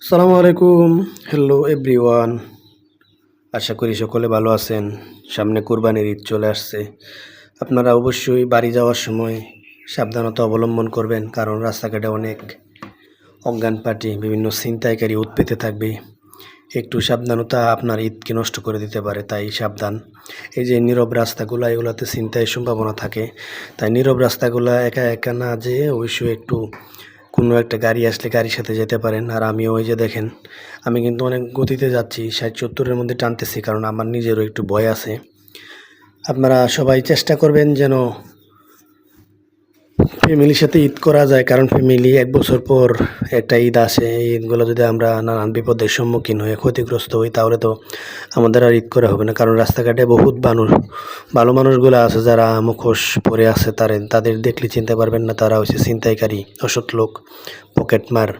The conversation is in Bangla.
সালামু আলাইকুম। Hello everyone. আশা করি সকলে ভালো আছেন। সামনে কোরবানির ঈদ চলে আসছে। আপনারা অবশ্যই বাড়ি যাওয়ার সময় সাবধানতা অবলম্বন করবেন, কারণ রাস্তাঘাটে অনেক অজ্ঞান পার্টি বিভিন্ন ছিনতাইকারী উৎপেতে থাকবে। একটু সাবধানতা আপনার ঈদকে নষ্ট করে দিতে পারে, তাই সাবধান। এই যে নীরব রাস্তাগুলো, এগুলোতে ছিনতাইয়ের সম্ভাবনা থাকে, তাই নীরব রাস্তাগুলো একা একা না যেয়ে অবশ্যই একটু কোনো একটা গাড়ি আসলে গাড়ির সাথে যেতে পারেন। আর আমিও ওই যে দেখেন, আমি কিন্তু অনেক গতিতে যাচ্ছি, ৬০-৭০-এর মধ্যে টানতেছি, কারণ আমার নিজেরও একটু ভয় আছে। আপনারা সবাই চেষ্টা করবেন যেন ফ্যামিলির সাথে ঈদ করা যায়, কারণ ফ্যামিলি এক বছর পর একটা ঈদ আসে। এই ঈদগুলো যদি আমরা নানান বিপদের সম্মুখীন হয়ে ক্ষতিগ্রস্ত হই, তাহলে তো আমাদের আর ঈদ করা হবে না। কারণ রাস্তাঘাটে বহুত ভালো মানুষগুলো আছে যারা মুখোশ পরে আছে, তাদের দেখলে চিনতে পারবেন না, তারা হচ্ছে ছিনতাইকারী, অসৎ লোক, পকেটমার।